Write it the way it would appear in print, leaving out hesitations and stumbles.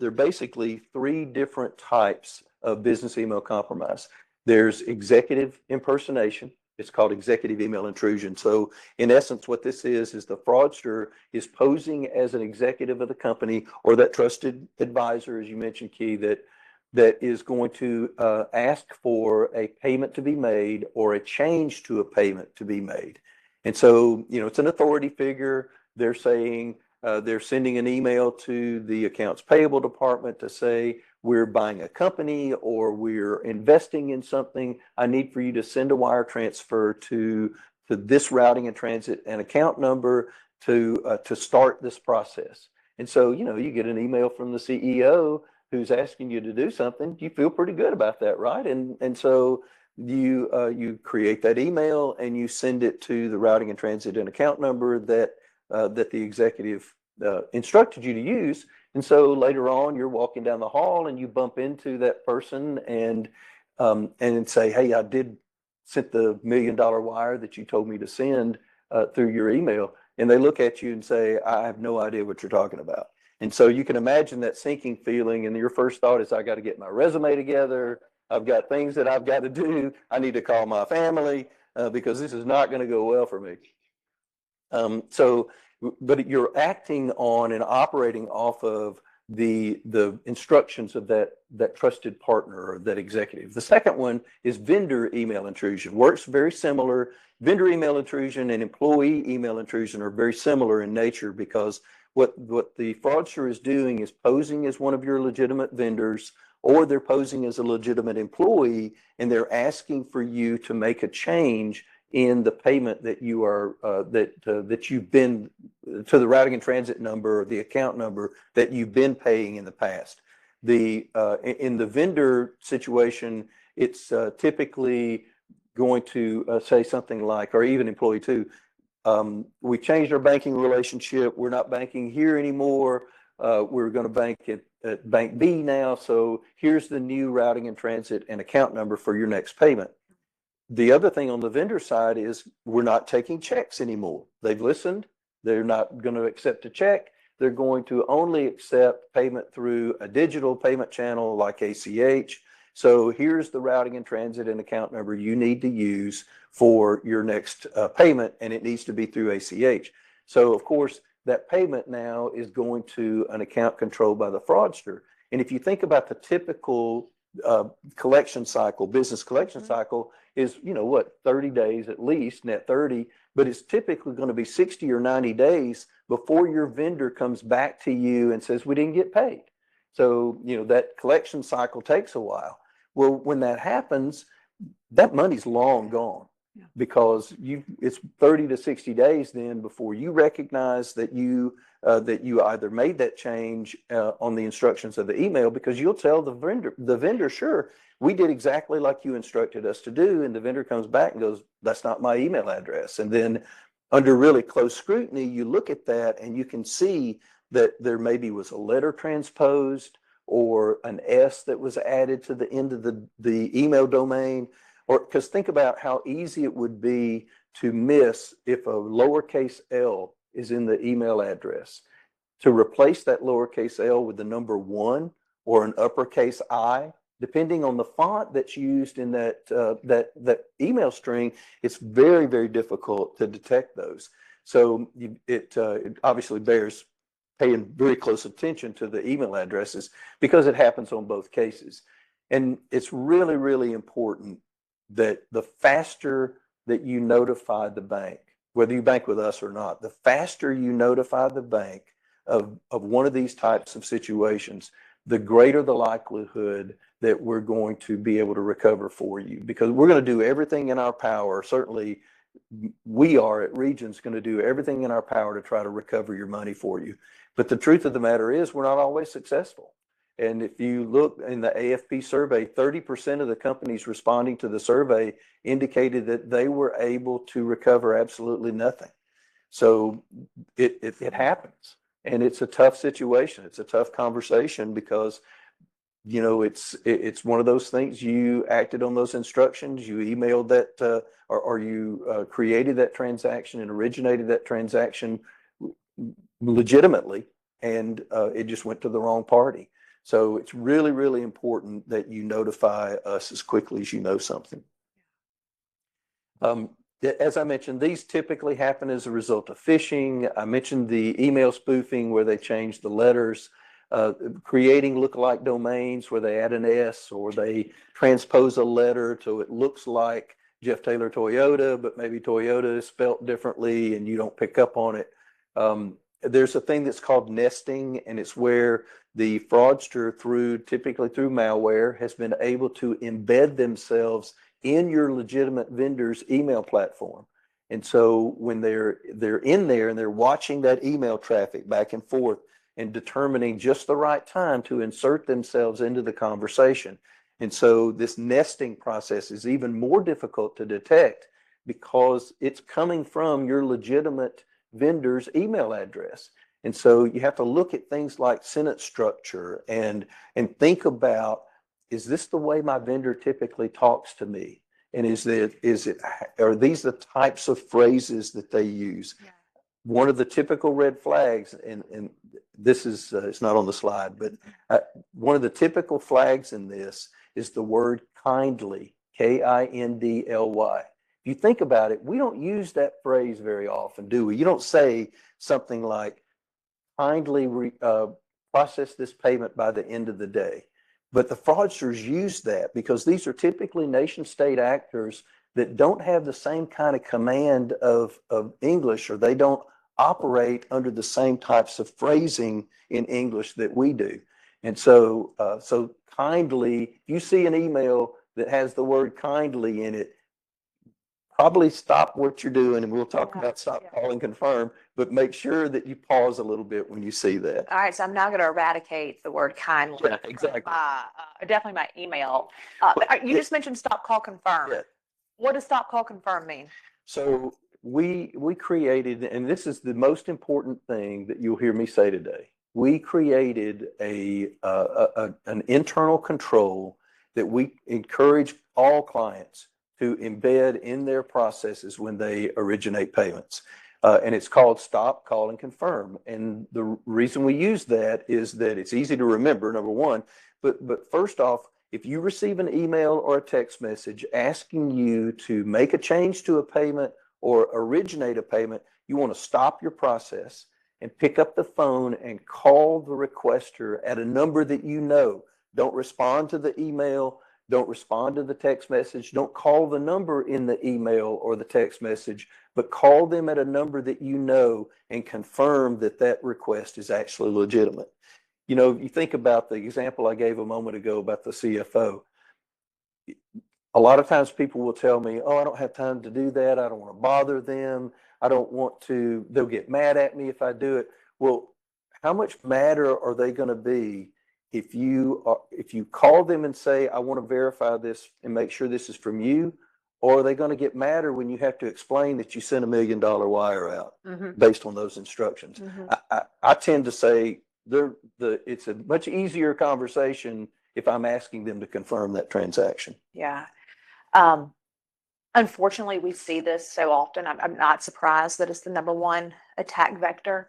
are basically three different types of business email compromise. There's executive impersonation. It's called executive email intrusion. So in essence, what this is the fraudster is posing as an executive of the company or that trusted advisor, as you mentioned, Key, that is going to ask for a payment to be made or a change to a payment to be made. And so, it's an authority figure. They're saying, they're sending an email to the accounts payable department to say, we're buying a company or we're investing in something. I need for you to send a wire transfer to this routing and transit and account number to start this process. And so, you get an email from the CEO who's asking you to do something. You feel pretty good about that, right? And so you create that email and you send it to the routing and transit and account number that the executive instructed you to use. And so later on, you're walking down the hall and you bump into that person and say, hey, I did send the $1 million wire that you told me to send through your email. And they look at you and say, I have no idea what you're talking about. And so you can imagine that sinking feeling. And your first thought is, I got to get my resume together. I've got things that I've got to do. I need to call my family because this is not going to go well for me. But you're acting on and operating off of the instructions of that trusted partner or that executive. The second one is vendor email intrusion. Works very similar. Vendor email intrusion and employee email intrusion are very similar in nature because what the fraudster is doing is posing as one of your legitimate vendors, or they're posing as a legitimate employee, and they're asking for you to make a change in the payment that you are that you've been to the routing and transit number or the account number that you've been paying in the past. In the vendor situation, it's typically going to say something like, or even employee too, we changed our banking relationship. We're not banking here anymore. We're going to bank at Bank B now. So here's the new routing and transit and account number for your next payment. The other thing on the vendor side is we're not taking checks anymore. They've listened. They're not going to accept a check. They're going to only accept payment through a digital payment channel like ACH. So here's the routing and transit and account number you need to use for your next payment, and it needs to be through ACH. So of course, that payment now is going to an account controlled by the fraudster. And if you think about the typical collection cycle, business collection cycle is, 30 days at least, net 30, but it's typically going to be 60 or 90 days before your vendor comes back to you and says, we didn't get paid. So, that collection cycle takes a while. Well, when that happens, that money's long gone because it's 30 to 60 days then before you recognize that you either made that change on the instructions of the email, because you'll tell the vendor, sure, we did exactly like you instructed us to do. And the vendor comes back and goes, that's not my email address. And then under really close scrutiny, you look at that and you can see that there maybe was a letter transposed or an S that was added to the end of the email domain. Or because think about how easy it would be to miss if a lowercase L is in the email address. To replace that lowercase L with the number 1 or an uppercase I, depending on the font that's used in that email string, it's very, very difficult to detect those. So it obviously bears paying very close attention to the email addresses because it happens on both cases. And it's really, really important that the faster that you notify the bank, whether you bank with us or not, the faster you notify the bank of one of these types of situations, the greater the likelihood that we're going to be able to recover for you, because we're going to do everything in our power. Certainly we are at Regions going to do everything in our power to try to recover your money for you. But the truth of the matter is we're not always successful. And if you look in the AFP survey, 30% of the companies responding to the survey indicated that they were able to recover absolutely nothing. So it happens. And it's a tough situation. It's a tough conversation because, it's one of those things. You acted on those instructions. You emailed that or you created that transaction and originated that transaction legitimately, and it just went to the wrong party. So it's really, really important that you notify us as quickly as you know something. As I mentioned, these typically happen as a result of phishing. I mentioned the email spoofing where they change the letters, creating lookalike domains where they add an S or they transpose a letter so it looks like Jeff Taylor Toyota, but maybe Toyota is spelt differently and you don't pick up on it. There's a thing that's called nesting, and it's where the fraudster, typically through malware, has been able to embed themselves in your legitimate vendor's email platform. And so when they're in there and they're watching that email traffic back and forth and determining just the right time to insert themselves into the conversation. And so this nesting process is even more difficult to detect because it's coming from your legitimate vendor's email address. And so you have to look at things like sentence structure and think about, is this the way my vendor typically talks to me? And are these the types of phrases that they use? Yeah. One of the typical red flags, and this is, it's not on the slide, but one of the typical flags in this is the word kindly, Kindly. If you think about it, we don't use that phrase very often, do we? You don't say something like, kindly process this payment by the end of the day. But the fraudsters use that because these are typically nation state actors that don't have the same kind of command of English, or they don't operate under the same types of phrasing in English that we do. And so, so kindly, if you see an email that has the word kindly in it, probably stop what you're doing, and we'll talk about stop, call, and confirm, but make sure that you pause a little bit when you see that. All right, so I'm now going to eradicate the word kindly. Yeah, exactly. Definitely my email. You just mentioned stop, call, confirm. Yeah. What does stop, call, confirm mean? So we created, and this is the most important thing that you'll hear me say today. We created an internal control that we encourage all clients to embed in their processes when they originate payments. And it's called stop, call, and confirm. And the reason we use that is that it's easy to remember, number one. But first off, if you receive an email or a text message asking you to make a change to a payment or originate a payment, you want to stop your process and pick up the phone and call the requester at a number that you know. Don't respond to the email. Don't respond to the text message. Don't call the number in the email or the text message, but call them at a number that you know and confirm that that request is actually legitimate. You know, you think about the example I gave a moment ago about the CFO. A lot of times people will tell me, oh, I don't have time to do that. I don't want to bother them. I don't want to, they'll get mad at me if I do it. Well, how much madder are they going to be if you call them and say, I want to verify this and make sure this is from you? Or are they going to get madder when you have to explain that you sent $1 million wire out based on those instructions? I tend to say it's a much easier conversation if I'm asking them to confirm that transaction. Yeah. Unfortunately, we see this so often. I'm not surprised that it's the number one attack vector.